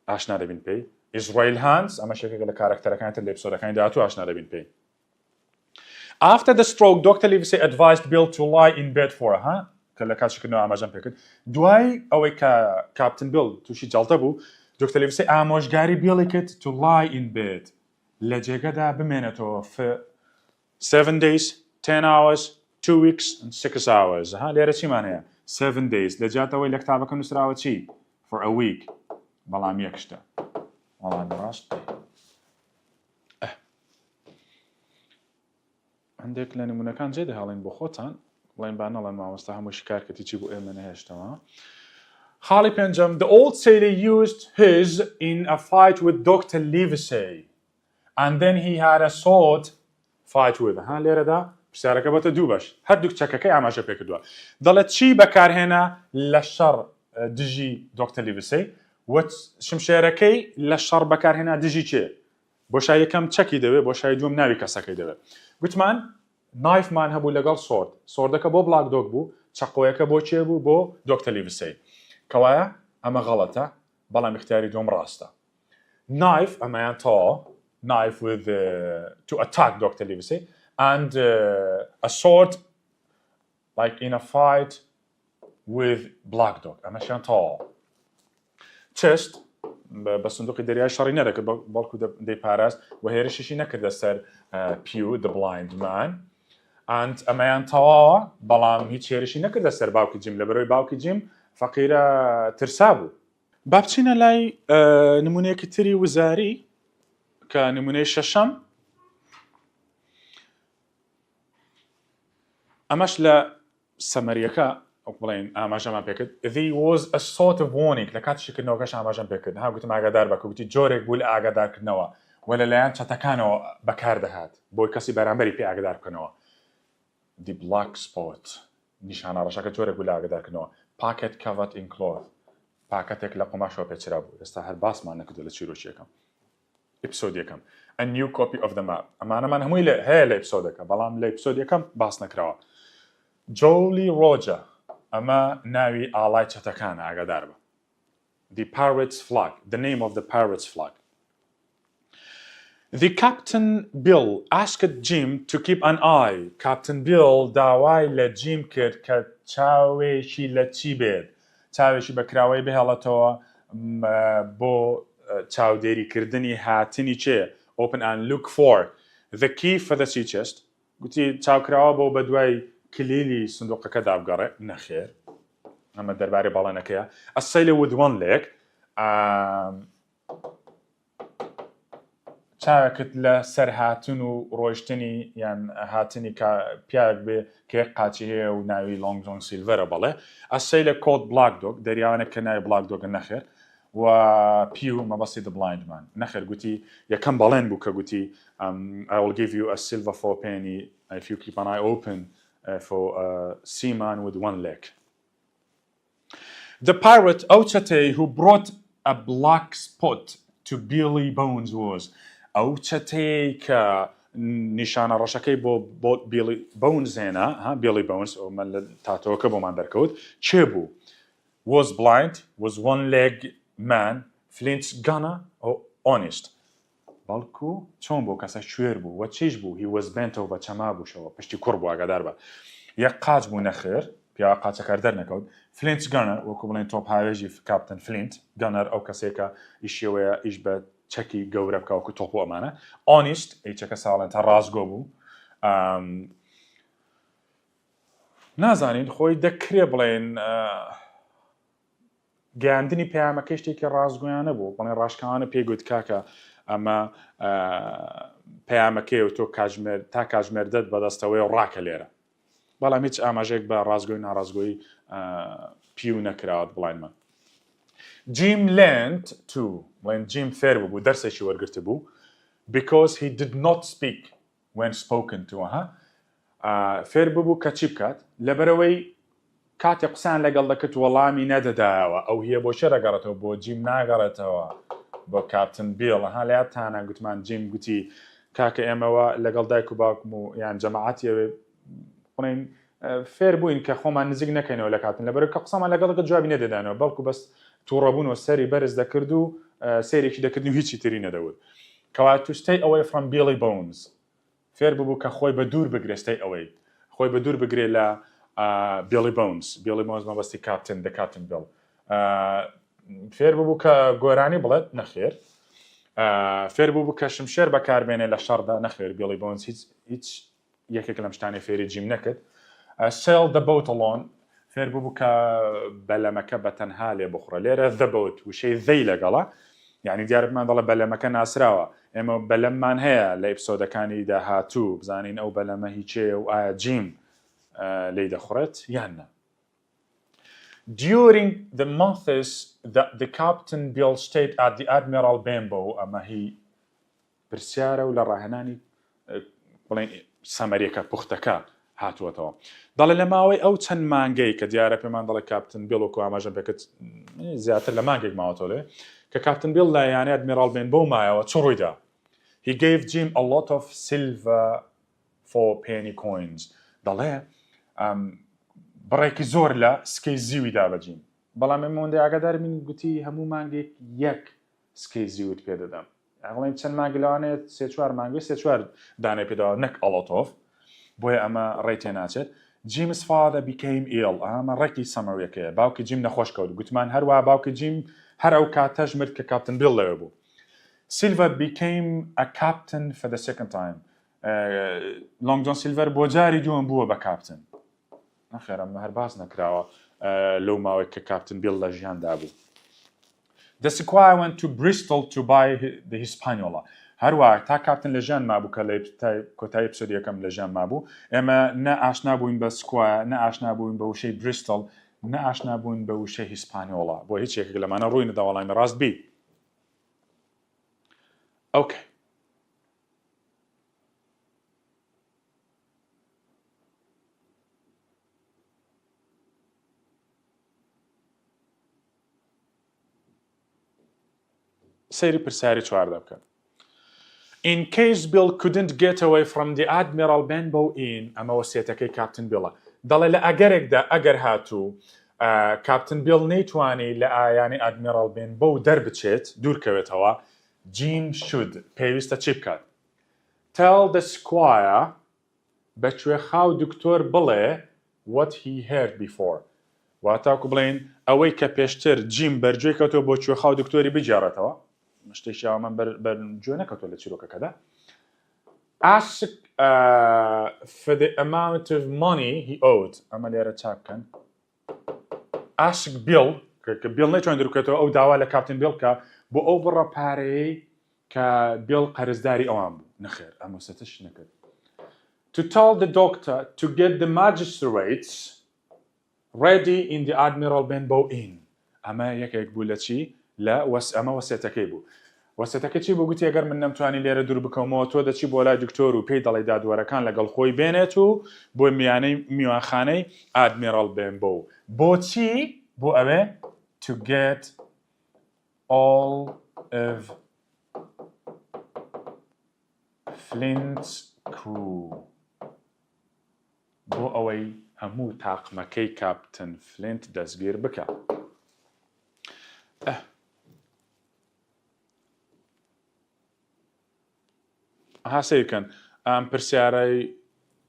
ئاشنا دەبین پێی ئیزرائیل هانس ئەمە شێکێکە لە کارەکتەرەکانتە لە ئەپسۆدەکانی داهاتوو ئاشنا دەبین پێی After the stroke, Dr. Livesey advised Bill to lie in bed for her کە لە کاتشکردنەوە ئاماژەم پێ کرد دوای ئەوەی کە کاپتن بیل تووشی جەڵتە بوو دۆکتەر لیڤسەی ئامۆژگاری بیڵی کرد to lie in bed لە جێگەدا بمێنێتەوە for 7 days 10 hours 2 weeks and 6 hours لێرە چیمان هەیە 7 days لە جاتەوەی لە کتابەکە نووسراوە چی for a week بەڵام یەکشتە وەڵامی ڕاست هەندێک لە نمونونەکان جێ دەهاڵین بۆ خۆتان بڵین با نەڵێن مامۆستا هەموو شکارکەتی چی بۆ ئێمە نەهێشتەوە خاڵی پێنجەم the old sailor used his in a fight with Dr. Livesey and then he had a sword fight with لێرەدا پرسیارەکە بەتە دوو بەش هەردوو چەکەکەی ئاماژە پێ کردووە دەڵێت چی بەکارهێنا لە شەڕ دژی دۆکتەر لیڤسەی و شمشێرەکەی لە شەڕ بەکارهێنا دژی چێ بۆ شای یەکەم چەکی دەوێت بۆ شای دووەم ناوی کەسەکەی دەوێت گوتمان نایفمان هەبوو لەگەڵ سۆردەکە بۆ بلاک دۆگ بوو چەقۆیەکە بۆ چێ بوو بۆ دۆکتەر لیڤسەی کەوایە ئەمە غەڵەتە بەڵام اختیاری دوم ڕاستە نایف ئەمەیان تۆ knife with to attack Dr. Livesey and a sword like in a fight with black dog ئەمەشیان تۆ chest بە سندوقی دەریای شەڕی نەدەکرد بەڵکو دەیپاراست و هێرشیشی نەکردە سەر پیو the blind man and ئەمەیان تەواوە بەڵام هیچ هێرشی نەکردە سەر باوکی جیم لە بەرەوەی باوکی جیم فەقیرە ترسا بوو با بچینە لای نمونەیەکی تری وزاری کە نمونەی شەشەم ئەمەش لە سەمەریەکە بڵێن ئاماژەمان پێکرد there was a sort of warning لە کاتیشکردنەوەکەش ئاماژەم پێکرد ها گوتم ئاگادار بە گوتی جۆرێک بوو لە ئاگادارکردنەوە وە لەلایەن چەتەکانەوە بەکاردەهات بۆی کەسی بەرامبەری پێ ئاگادار بکەنەوە the black spot نیشانە ڕەشەکە جۆرێک بوو لە ئاگادارکردنەوە pocket covered in cloth پاکەتێک لە قوماشەوە پێچرا بوو ئێستا هەر باسمان نەکردو لە چیرۆکیەکەم ئەپسۆدیەکەم a new copy of the map ئەمانەمان هەمووی هەیە لە ئەپسۆدەکە بەڵام لە ئەپسۆدیەکەم باس نەکراوە جۆلی ڕۆجە ئەمە ناوی ئاڵای چەتەکانە ئاگادار بە the pirates flag the name of the pirates flag the Captain Bill asked Jim to keep an eye Captain Bill داوای لە جیم کرد کە چاوێکی لە چی بێت چاوێکی بەکراوەی بهێڵێتەوە بۆ چاودێریکردنی هاتنی چێ open and look for the key for the sea chest گوتی چاوکراوە بۆ بە دوای کلیلی سندوقەکە دابگەڕێ نەخێر ئەمە دەربارەی باڵێنەکەیە a sailor with one leg چاوێکت لە سەر هاتن و ڕۆیشتنی یان هاتنی پیاک بێ کە قاچی هەیە و ناوی لۆنگ جۆن سیلڤەرە بەڵێ a sailor called black dog دەریاوانێک کە ناوی black dog نەخێر و پیو مەبەستی the blind man نەخێر گوتی یەکەم بەڵێن بوو کە گوتی I will give you a silver for penny if you keep an eye open for a seaman with one leg the pirate ئەو چەتەی who brought a black spot to Billy Bones was ئەو چەتەی کە نیشانە ڕەشەکەی بۆ Billy Bones هێنا Billy Bones ئەومە لە تاتۆکە بۆمان دەرکەوت چێ بوو was blind was one-leg man Flint's gunner or honest بەڵکو چۆن بۆ کەسە شوێر بوو وە چیش بوو he was bent over چەما بووشەوە پشتی کوڕ بوو ئاگادار بە یەک قاچ بوو نەخێر پیا قاچەکار دەرنەکەوت Flint's gunner وەکو بڵێن تۆپ هاوێژی کاپتن فلینت گەنەر ئەو کەسێکە ئیشەوەیە ئیش بە چەکی گەورە بکە وەکو تۆپ ئەمانە honest هیچەکە ساڵێن تا ڕازگۆ بوو نازانین خۆی دەکرێ بڵێن گەیاندنی پەیامەکەی شتێکی ڕازگۆیانە بوو بڵێن ڕاشکەوانە پێیگوت کاکە ئەمە پەیامەکەی و تۆ تا کاژمێردت بەدەستەوەی و ڕاکە لێرە بەڵام هیچ ئاماژێک بە ڕازگۆی ناڕازگۆیی پیو نەکراوە بڵێنمە Jim learned to بڵێن جیم فێر بوو دەرسێکی وەرگرتە بوو because he did not speak when spoken to فێر بوو کە چی بکات لەبەرەوەی کاتێک قسان لەگەڵ دەکەت وەڵامی نەدەدایەوە ئەو هیە بۆ شە دەگەڕێتەوە بۆ جیم ناگەڕێتەوە بۆ کاپتن بیڵ لاتانە گوتمان جیم گوتی کاکە ئێمەوە لەگەڵ دایک و باوکم و یان جەماعەتیەوێ بڵێن فێر بووین کە خۆمان نزیک نەکەینەوە لە کاتن لەبەر کە قسەمان لەگەڵ جوابی نەدەدانەوە بەڵکو بەس تووڕەبوونەوە سەری بەرز دەکرد و سێرێکی دەکردنی و هیچی تری نەدەوت کەوا to stay away from Billy Bones فێر بوو کە خۆی بە دوور بگرێ stay away خۆی بە دوور بگرێ لە Billy Bones مەبەستی کاپتن دە کاپتن بیڵ فێر بوو کە گۆرانی بڵێت نەخێر فێر بوو کە شمشێر بەکاربێنێ لە شەڕدا نەخێر Billy Bones هیچ یەکێک لەم شتانی فێری جیم نەکرد sail the boat alone فێر بوو کە بەلەمەکە بەتەنها لێ بخڕە لێرە the boat وشەی ذەی لەگەڵە یعنی دیارمان دەڵێ بەلەمەکە ناسراوە ئێمە بەلەممان هەیە لە ئێپسۆدەکانی داهاتوو بزانین ئەو بەلەمە هیچێ و ئایا جیم لی دەخڕێت یان نە During the months that the Captain Bill stayed at the Admiral Benbow ئەمە هی پرسیارە و لە ڕاهێنانی بڵێن سەمەریەکە پوختەکە هاتووەتەوە دەڵێ لە ماوەی ئەو چەند مانگەی کە دیارە پێمان دەڵێ کاپتن بیڵ وەکو ئاماژەم پێکرد زیاتر لە مانگێک ماوەتەوە لێ کە کاپتن بیڵ لایەنێ ئەدمیرال بێنبۆ مایەوە چ ڕوویدا He gave Jim a lot of silver for penny coins دەڵێ بڕێکی زۆر لە سکەی زیویدا بە جیم بەڵام ئێمەوەندەی ئاگادار بین گوتی هەموو مانگێک یەک سکەی زیوت پێدەدەم ئەڵێن چەند مانگ لەوانێت سێ چوار مانگی سێ چوار دانەی پێداوە نەک ئەڵۆتۆف بۆیە ئەمە ڕێی تێناچێت Jim's father became ill ئەمە ڕێکی سەمەویەکەیە باوکی جیم نەخۆش کەوت گوتمان هەروە باوکی جیم هەر ئەو کاتەش مرد کە کاپتن بیڵ لەوێ بوو Silver became a captain for the second time Long John Silver بۆ جاری دووەم بووە بە کاپتن نەخێر ئەمە هەر باس نەکراوە لەو ماوەی کە کاپتن بیڵ لە ژیاندا بوو The Squire went to Bristol to buy the Hispaniola هەروە تا کاپتن لە ژیان مابوو کە لە کۆتایی ئێپسۆدیەکەم لە ژیان مابوو ئێمە نە ئاشنا بووین بە سکوایە نە ئاشنا بووین بە وشەی بریستڵ نە ئاشنا بووین بە وشەی هیسپانیۆڵا بۆ هیچ یەکێک لەمانە ڕووی نەدا وەڵامی ڕاست بی ئۆکێ سەیری پرسیاری چواردە بکەن In case Bill couldn't get away from the Admiral Benbow Inn ئەمە وەسیەتەکەی کاپتن بیڵە دەڵێ لە ئەگەرێکدا ئەگەر هاتوو کاپتن بیڵ نەیتوانی لە ئایانی ئادمیرال بێنبۆ دەربچێت دوورکەوێتەوە Jim should پێویستە چی بکات Tell the Squire بەکوێ خاو دکتۆر بڵێ what he heard before واتاکو بڵێن ئەوەی کە پێشتر جیم بەرگوێ کەوتەوە بۆ کوێ خاو دکتۆری بجارەتەوە شتێکی من بەرگوێ نەکەوتۆ لە چیرۆکەکەدا Ask for the amount of money he owed ئەمە لێرە چاک بکەن Ask Bill کە بیڵ نەیتوان دروکێتەوە ئەو داوا لە کاپتن بیڵ کە بۆ ئەو بڕە پارەیەی کە بیڵ قەرزداری ئەوان بوو نەخێر ئەمە وەسیەتەش نەکرد To tell the doctor to get the magistrates ready in the Admiral Benbow Inn ئەمە یەکێک بوو لە چی لە ئەمە وەسیەتەکەی بوو وەسیەتەکە چی بوو گوتی ئەگەر من نەمتوانی لێرە دوور بکەمەوە تۆ دەچی بۆ لای دکتۆر و پێی دەڵێ دادوەرەکان لەگەڵ خۆی بێنێت و بۆ میانەی میوانخانەی ئادمیرال بێنبۆ بۆچی بۆ ئەوێ to get all of Flint crew بۆ ئەوەی هەموو تاقمەکەی کاپتن فلینت دەستگیر بکە. هاسەیکەن ئەم پرسیارەی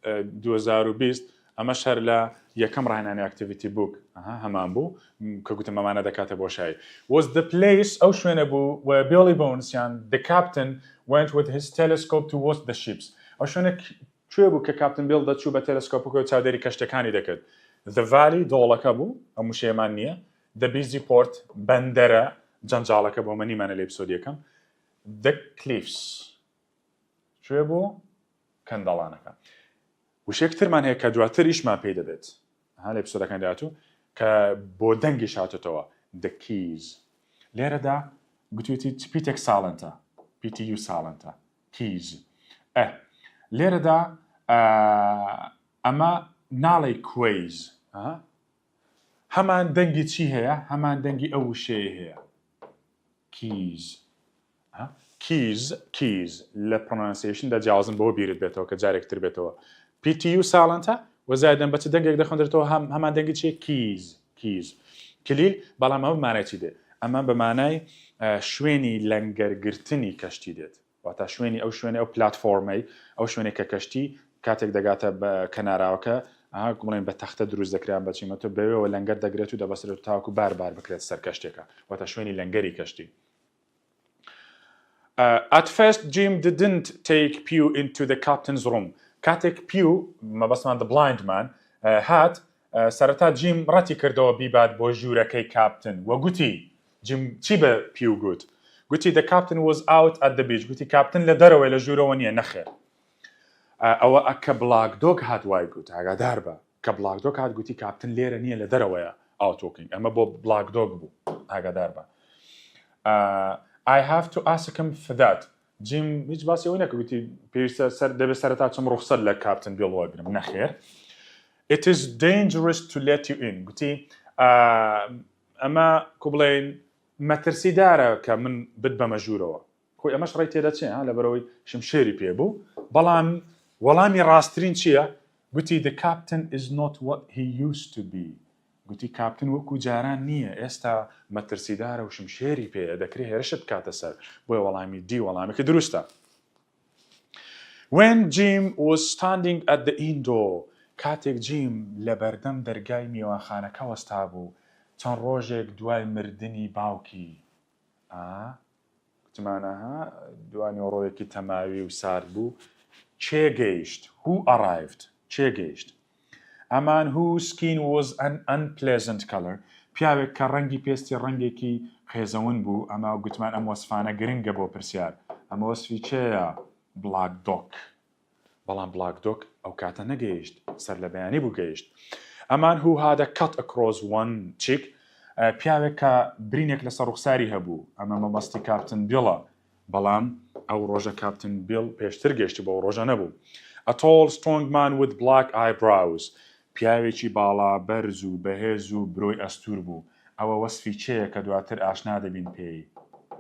2020 ئەمەش هەر لە یەکەم ڕاهێنانی ئاکتیڤیتی بووک هەمان بوو کە گوتم ئەمانە دەکاتە بۆ شایی. Was the place ئەو شوێنە بوو where Billy Bones یان the captain went with his telescope to watch the ships. ئەو شوێنە کوێ بوو کە کاپتن بیل دەچوو بە تەلەسکۆپەکە و چاودێری کەشتەکانی دەکرد. The Valley دۆڵەکە بوو ئەم شێمان نییە. The Busy Port بەندەرە جەنجاڵەکە بۆ مەنیمانە لە ئێپسۆدیەکەم. The Cliffs شوێ بوو کەندەڵانەکە. وشێکترمان هەیە کە دواتر ئیشمان پێی دەبێت لە ئێپسۆدەکان داهاتوو کە بۆ دەنگی شاتێتەوە The Keys. لێرەدا گوتوێتی پیتێک ساڵنتە PTU ساڵنتە Keys. لێرەدا ئەمە ناڵی کوێیز هەمان دەنگی چی هەیە؟ هەمان دەنگی ئەو وشەیە هەیە. Keys لە پرۆنانسیشن دەجیاوازن بۆ بیرت بێتەوە کە جارێکتر بێتەوە. PTU ساڵنتە وەزایدەن بەچ دەنگێک دەخوێنرێتەوە هەمان دەنگی چیە؟ Keys. کلیل بەڵام ئەمە بمانای چی دێت؟ ئەمە بەمانای شوێنی لەنگەرگرتنی کەشتی دێت. واتە شوێنی ئەو شوێنی ئەو پلاتفۆرمەی ئەو شوێنێک کە کەشتی کاتێک دەگاتە بە کەناراوەکە بڵێن بە تەختە دروست دەکران بەچیمەتە بەوێەوە لەنگەر دەگرێت و دەبەسرێت تاوکو بار بکرێت سەر کەشتێکە واتە شوێنی لەنگەری کەشتی. At first Jim didn't take Pew into the captain's room. کاتێک Pew مەبەستمان the blind man هات سەرەتا جیم ڕەتی کردەوە بیبات بۆ ژوورەکەی کاپتن وە گوتی جیم چی بە Pew گوتی the captain was out at the beach. گوتی کاپتن لە دەرەوەی لە ژوورەوە نییە نەخێر. ئەوە ئەکە بلاک دۆگ هات وای گوت ئاگادار بە کە بلاک دۆگ هات گوتی کاپتن لێرە نییە لە دەرەوەیە ئاوتۆکینگ ئەمە بۆ بلاک دۆگ بوو ئاگادار بە. I have to ask him for that. جیم هیچ باسی ئەوەی نەکرد گوتی پێویستە دەبێت سەرەتا چەم ڕوخسەت لە کاپتن بیڵ وەرگرم نەخێر. It is dangerous to let you in. گوتی ئەمە کو بڵێن مەترسیدارە کە من بت بەمە ژوورەوە. خۆی ئەمەش ڕێی تێدە چێ لەبەرەوەی شمشێری پێ بوو بەڵام وەڵامی ڕاستترین چییە؟ گوتی the captain is not what he used to be. گوتی کاپتن وەکو جاران نییە ئێستا مەترسیدارە و شمشێری پێ دەکرێت هێرشت کاتە سەر بۆی وەڵامی وەڵامێکی دروستە. When Jim was standing at the indoor کاتێک جیم لە بەردەم دەرگای میوانخانەکە وەستا بوو چەند ڕۆژێک دوای مردنی باوکی گوتمانەها دوای نیۆڕۆیەکی تەماوی و سارد بوو چێگەیشت who arrived چێگەیشت ئەمان whose skin was an unpleasant color پیاوێک کە ڕەنگی پێستی ڕەنگێکی خێزەون بوو ئەمە گوتمان ئەم وەسفانە گرنگە بۆ پرسیار ئەمە وەسفی چێە بلاک دۆک بەڵام بلاک دۆک ئەو کاتە نەگەیشت سەر لە بەیانی بوو گەیشت ئەمان who had a cut across one cheek پیاوێک کە برینێک لەسەر ڕوخساری هەبوو ئەمە مەبەستی کاپتن بیڵە بەڵام ئەو ڕۆژە کاپتن بیڵ پێشتر گەشتی بۆ ڕۆژە نەبوو. A tall strong man with black eyebrows پیاوێکی باڵا بەرز و بەهێز و برۆی ئەستور بوو ئەوە وەسفی چەیە کە دواتر ئاشنا دەبین پێی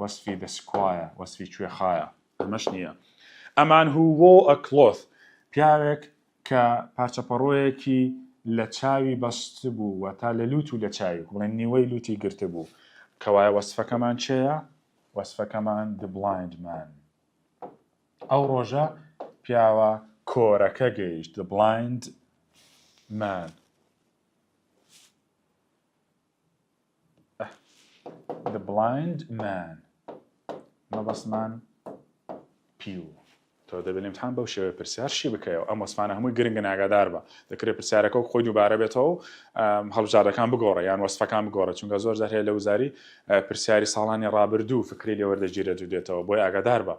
وەسفی دەسکوایە وەسفی کوێخایە ئەمەش نییە. ئەمان who wore a cloth پیاوێک کە پارچەپەڕۆیەکی لە چاوی بەست بوو و تا لە لوت و لە چاوی بڵێن نیوەی لوتی گرتە بوو کەوایە وەسفەکەمان چێە؟ وەسفەکەمان the blind man. ئەو ڕۆژە پیاوە کۆرەکە گەیشت the blind man. The blind man مەبەستمان Pew. تۆ دەبێت امتحان بەو شێوەیە پرسیار شی بکەیەوە ئەم وەسفانە هەمووی گرنگن ئاگادار بە دەکرێت پرسیارەکە و خۆی دووبارە بێتەوە و هەڵبژاردەکان بگۆڕە یان وەسفەکان بگۆڕە چونکە زۆر جار هەیە لە وزاری پرسیاری ساڵانی ڕابردوو فکری لێوەردەگیرێت و دێتەوە بۆی ئاگادار بە.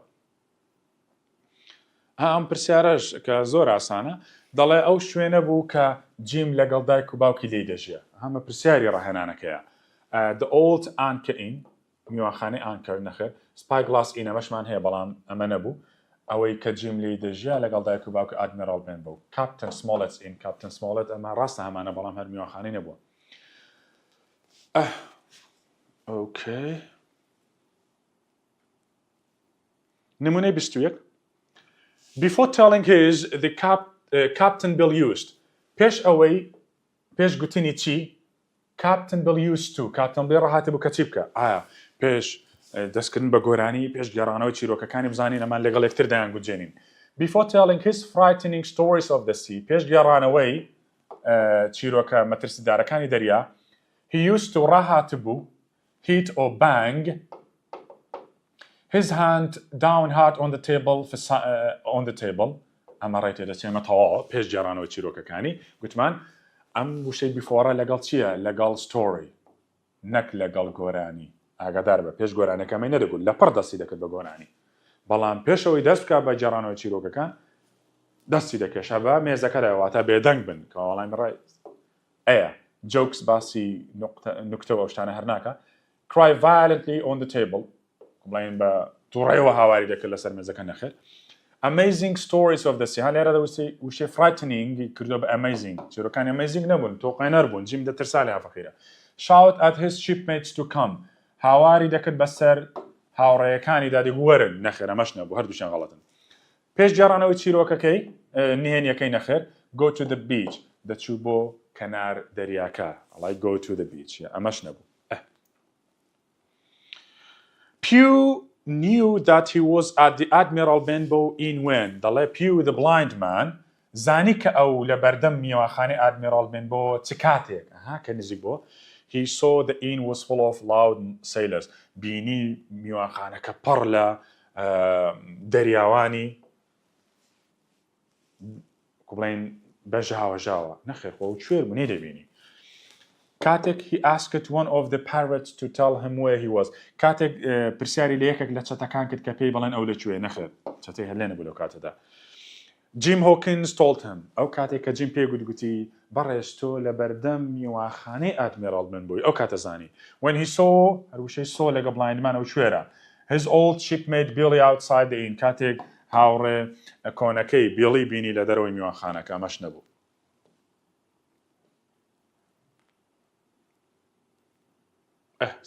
ئەم پرسیارەش کە زۆر ئاسانە دەڵێ ئەو شوێنە بوو کە جیم لەگەڵ دایک و باوکی لێی دەژیە هەمە پرسیاری ڕاهێنانەکەیە. The old Anchor Inn میوانخانەی ئانکەر نەخێر Spyglass Inn ئەمەشمان هەیە بەڵام ئەمە نەبوو ئەوەی کە جیم لێی دەژیا لەگەڵ دایک و باوکی ئادمیرال بن بوو. Captain Smollett's Inn Captain Smollett ئەمە ڕاستە هەمانە بەڵام هەر میوانخانەی نەبووە. نمونەی 21 Before telling his, the Captain Bill used. پێش گوتنی چی؟ Captain Bill used to. Captain Bill ڕاهاتە بوو کە چی بکە؟ پێش دەستکردن بە گۆرانی پێش گەڕانەوەی چیرۆکەکانی بزانین ئەمان لەگەڵ یەکتر دەیان گوجێنین. Before telling his frightening stories of the sea. پێش گەڕانەوەی چیرۆکە مەترسیدارەکانی دەریا. He used to ڕاهاتە بوو hit or bang his hand down hard on the table ئەمە ڕێتێ دەچێمە تەواو پێش گەڕانەوەی چیرۆکەکانی گوتمان ئەم وشەی بیفۆرە لەگەڵ چییە؟ لەگەڵ ستۆری نەک لەگەڵ گۆرانی ئاگادار بە پێش گۆرانەکەمەی نەدەگوت لە پڕ دەستی دەکرد بە گۆرانی بەڵام پێشەوەی دەست بکە بە گەڕانەوەی چیرۆکەکان دەستی دەکێشە بە مێزەکەداواتە بێدەنگ بن کە وەڵامی ڕای ئەیە جۆکس باسی نوکتەوە ئەو شتانە هەر ناکە cry violently on the table بڵین بە تووڕێەوە هاواری دەکرد لەسەر مێزەکە نەخێر amazing stories of the sea هەن لێرە وشەی frightening کردو بە amazing چیرۆکانی amazing نەبوون تۆقێنەر بوون جیم دەترسا لە هافەخیرە shout at his shipmates to come هاواری دەکرد بەسەر هاوڕێیەکانی دادی وەرن نەخێر ئەمەش نەبوو هەردووشیان غەڵەتن پێش گەڕانەوەی چیرۆکەکەی نهێنیەکەی نەخێر go to the beach دەچوو بۆ کەنار دەریاکە ئەڵای go to the beach ئەمەش نەبوو Pew knew that he was at the Admiral Benbow in when دەڵێ Pew the blind man زانی کە ئەو لە بەردەم میوانخانەی Admiral Benbow چ کاتێک کە نزیک بۆ he saw the inn was full of loud sailors بینی میوانخانەکە پڕ لە دەریاوانی بڵین بەژاوە نەخێر خۆ کوێر بوو نەیدەبینی کاتێک he asked one of the parrots to tell him where he was کاتێک پرسیاری لە یەکێک لە چەتەکان کرد کە پێی بڵێن ئەو لەکوێ نەخێر چەتەی هەر لێ نەبوو لەو کاتەدا Jim Hawkins told him ئەو کاتێک کە جیم پێی گوتی بەڕێز تۆ لە بەردەم میوانخانەی Admiral Benbow ئەو کاتە زانی when he saw هەروشەی سۆ لەگە بڵایندمان ئەو کوێرە his old shipmate Billy outside the inn کاتێک هاوڕێ کۆنەکەی بیڵی بینی لە دەرەوەی میوانخانەکە ئەمەش نەبوو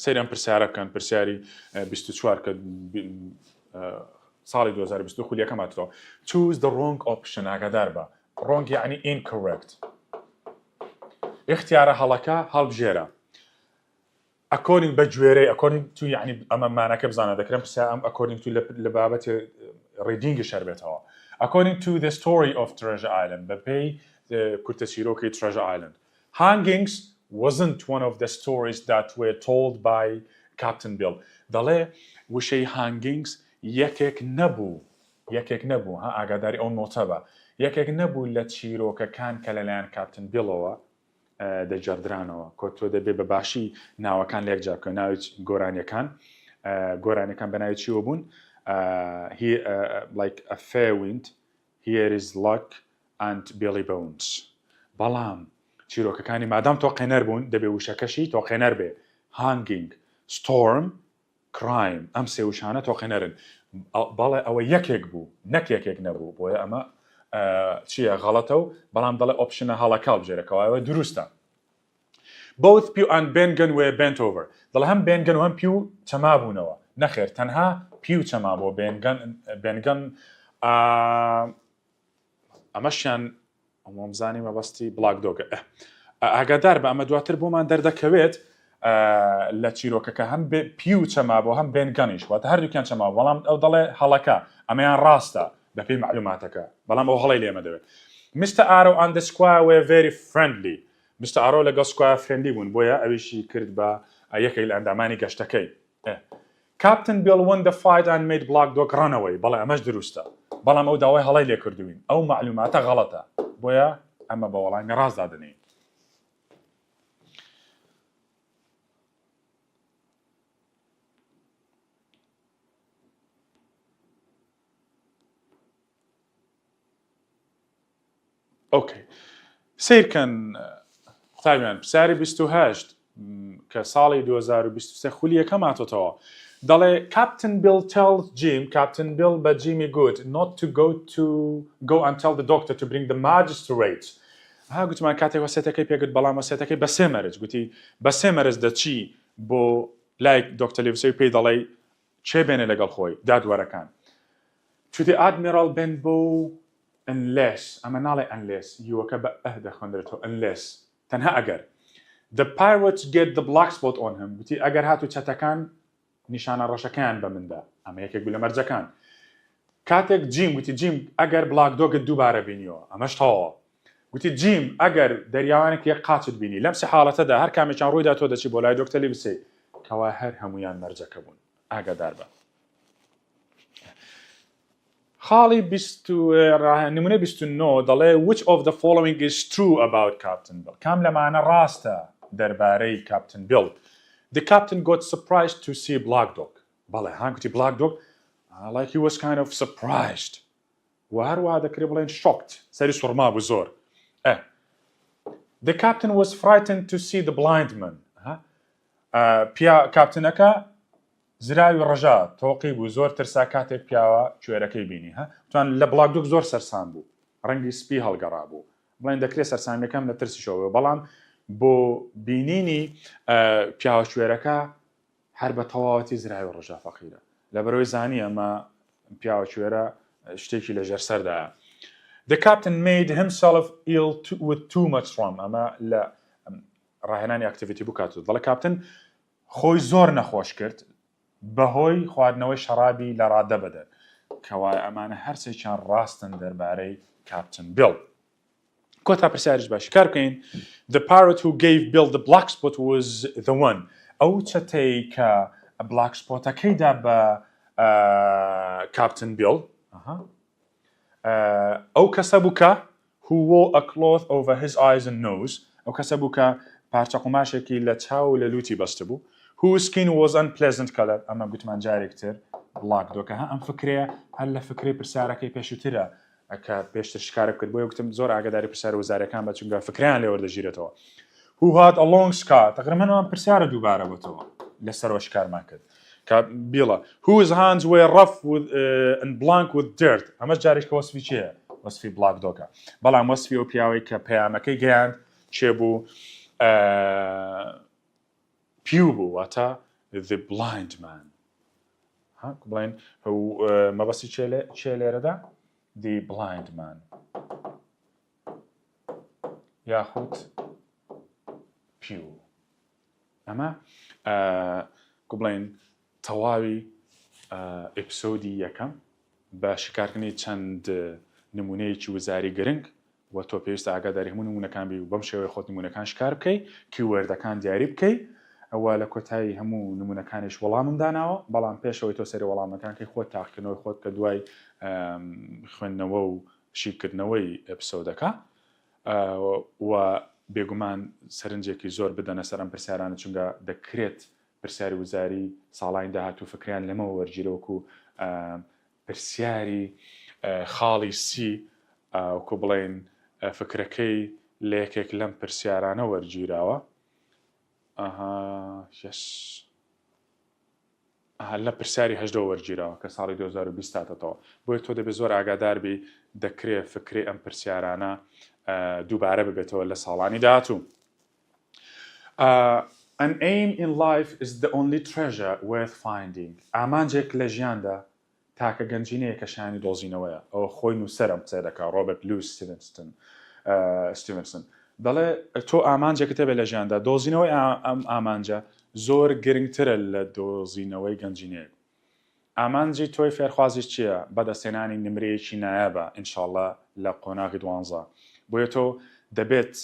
سەیرم پرسیارە بکەن پرسیاری 24 کە ساڵی 2022 خولیەکەم هاتەوە choose the wrong option ئاگادار بە wrong یعنی incorrect اختیارە هەڵەکە هەڵبژێرە according بە گوێرەی according to یعنی ئەمە مانەکە بزانە دەکرێن پرسیار ئەم according to لە بابەتی ڕیدینگی شەربێتەوە according to the story of Treasure Island بەپێی کورتە چیرۆکەی Treasure Island hangings wasn't one of the stories that were told by Captain Bill. دەڵێ وشەی hangings یەکێک نەبوو ها ئاگاداری ئەو نۆتە بە یەکێک نەبوو لە چیرۆکەکان کە لەلایەن Captain Billەوە دەجاردرانەوە کۆ تۆ دەبێ بە باشی ناوەکان لێکجار بکە ناوی گۆرانیەکان بە ناوی چیوە بوون like a fair wind here is luck and Billy Bones بەڵام چیرۆکەکانی مادام تۆقێنەر بوون دەبێ وشەکەشی تۆقێنەر بێ hanging storm crime ئەم سێ وشانە تۆقێنەرن بەڵێ ئەوە یەکێک بوو نەک یەکێک نەبوو بۆیە ئەمە چییە غەڵەتە و بەڵام دەڵێ ئۆپشنە هەڵەکە بژێرەکەوەوە دروستە both Pew and Bengen were bent over دەڵێ هەم بێنگەن و هەم پیو چەما بوونەوە نەخێر تەنها پیو چەما بۆ بێنگەن ئەمەشیان ئەمۆمزانی مەبەستی بلاک دۆگە ئاگادار بە ئەمە دواتر بۆمان دەردەکەوێت لە چیرۆکەکە هەم پیو چەما بۆ هەم بێنگەنیش واتە هەردووکیان چەما بەڵام ئەو دەڵێ هەڵەکە ئەمەیان ڕاستە بەپێی معلوماتەکە بەڵام ئەو هەڵی لێمە دەوێت Mr. Arrow and the Squire were very friendly Mr. Arrow لەگەڵ Squire friendly بوون بۆیە ئەویشی کرد بە یەکێک لە ئەندامانی گەشتەکەی Captain Bill won the fight and made Black Dog run away بەڵێ ئەمەش دروستە بەڵام ئەو داوای هەڵی لێ کردوین ئەو معلوماتە غەڵەتە بۆیە ئەمە بە وەڵامی ڕاستدادنی ئۆکەی سیرکەن قوتابیان پرسیاری 28 کە ساڵی 2023 خولیەکەم هاتۆتەوە دەڵێ Captain Bill tells Jim Captain Bill بە Jimmy Good not to go and tell the doctor to bring the magistrate گوتمان کاتێک وەسێتەکەی پێگوت بەڵام وەسێتەکەی بە سێ مەرج گوتی بە سێ مەرج دەچی بۆ لای دکتۆر لێویسەوی پێی دەڵێ چێ بێنێ لەگەڵ خۆی دادوەرەکان چوتی ئادمیرال بن بۆ unless ئەمە ناڵێ unless یوەکە بە ئەهدە خوێندرێتەوە unless تەنها ئەگەر the pirates get the black spot on him وتی ئەگەر هاتو چەتەکان نیشانە ڕەشەکەیان بە مندا ئەمە یەکێک بوو لە مەرجەکان کاتێک جیم وتی جیم ئەگەر بلاک دۆگت دووبارە بینیەوە ئەمەش تەواوە وتی جیم ئەگەر دەریاوانێک یەک قاچت بینی لەم سێ حاڵەتەدا هەر کامێکیان ڕوویدا تۆ دەچی بۆ لای دۆکتەری بسەی کەوا هەر هەمویان مەرجەکە بوون ئاگادار بە خاڵی نمونە 29 دەڵێ which of the following is true about Captain Bill کام لەمانە ڕاستە دەربارەی Captain Bill the captain got surprised to see Black Dog بەڵێ هانگوتی Black Dog like he was kind of surprised و هەروەها دەکرێ بڵێن shocked سەری سوڕما بوو زۆر the captain was frightened to see the blind man پیا کاپتنەکە زراوی ڕەژا تۆقی بوو زۆر ترسا کاتێک پیاوە کوێرەکەی بینی توان لە بلاک دۆک زۆر سەرسان بوو ڕەنگی سپی هەڵگەڕا بوو بڵێن دەکرێت سەرسانیەکەم لە ترسیشەوە بەڵام بۆ بینینی پیاوە کوێرەکە هەر بە تەواوەتی زراوی ڕەژا فەقیرە لەبەرەوەی زانی ئەمە پیاوە کوێرە شتێکی لە ژەرسەردایە the captain made himself ill with too much rum ئەمە لە ڕاهێنانی ئاکتیڤیتی بوو کاتوت دەڵێ کاپتن خۆی زۆر نەخۆش کرد بەهۆی خواردنەوەی شەرابی لە ڕادە بەدەن کەوای ئەمانە هەرسێکیان ڕاستن دەربارەی کاپتن بیل کۆتا پرسیاریش باش کار بکەین the pirate who gave Bill the black spot was the one ئەو چەتەی کە بلاک سپۆتەکەیدا بە کاپتن بیل ئەو کەسە بوو کە who wore a cloth over his eyes and nose ئەو کەسە بوو کە پارچە قوماشێکی لە چاو لە لوتی بەستە بوو whose skin was unpleasant color ئەمە گوتمان جارێکتر بلاک دۆکە ئەم فکرەیە هەر لە فکری پرسیارەکەی پێشووترە ئەکە پێشتر شکارە کرد بۆ یەکتم زۆر ئاگاداری پرسیارە وەزارەکان بە چونکە فکریان لێ وەردەگیرێتەوە who had a long scar تقریبا ئەم پرسیارە دووبارە بۆتەوە لەسەرەوە شکارمان کرد بیڵە whose hands were rough and blank with dirt ئەمەش جارێک کە وەسفی چییە وەسفی بلاک دۆکە بەڵام وەسفی ئەو پیاوەی کە پەیامەکەی گەیاند چێ بوو پیو بوو واتە the blind man بڵێن مەبەستی چێ لێرەدا the blind man یاخود پیو ئەمە بڵێن تەواوی ئەپسۆدی یەکەم بە شکارکردنی چەند نمونەیەکی وزاری گرنگ و تۆ پێویستە ئاگاداری هەموو نمونەکان بی و بەم شێوەیە خۆت نمونەکان شکار بکەی کیوەردەکان دیاری بکەی ئەوە لە کۆتایی هەموو نمونەکانیش وەڵامم داناوە بەڵام پێشەوەی تۆ سەری وەڵامەکانکەی خۆت تاقیکردنەوەی خۆت کە دوای خوێندنەوە و شیرکردنەوەی ئەپسۆدەکە و بێگومان سەرنجێکی زۆر بدەنە سەر ئەم پرسیارانە چونکە دەکرێت پرسیاری وزاری ساڵانی داهاتوو فکریان لەمەوە وەرگیرەوەکو پرسیاری خاڵی سی وەکو بڵێن فکرەکەی لە یەکێک لەم پرسیارانە وەرگیراوە لە پرسیاری هەژدە وەرگیراوە کە ساڵی 2020 هاتەوە بۆیە تۆ دەبێت زۆر ئاگاداربی دەکرێت فکری ئەم پرسیارانە دووبارە ببێتەوە لە ساڵانی داهاتوو An aim in life is the only treasure worth finding. ئامانجێک لە ژیاندا تاکە گەنجینەیە کە شایانی دۆزینەوەیە ئەوە خۆی نووسەرم قسە دەکا ڕۆبەرت لویس ستیڤنسن دەڵێ تۆ ئامانجێکت هەبێت لە ژیاندا دۆزینەوەی ئەم ئامانجە زۆر گرنگترە لە دۆزینەوەی گەنجینەیە ئامانجی تۆی فێرخوازیش چییە بەدەستێنانی نمرەیەکی نایابە ئینشاءڵڵا لە قۆناغی 12 بۆیە تۆ دەبێت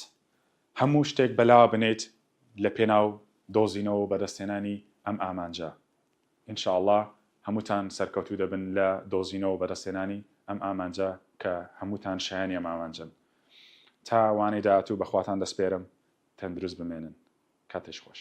هەموو شتێک بەلاوە بنیت لە پێناو دۆزینەوە و بەدەستێنانی ئەم ئامانجە ئینشاءڵڵا هەمووتان سەرکەوتوو دەبن لە دۆزینەوە بەدەستێنانی ئەم ئامانجە کە هەمووتان شایانی ئەم ئامانجن تا وانەی داهاتوو بەخواتان دەسپێرم تەندروست بمێنن کاتێش خۆش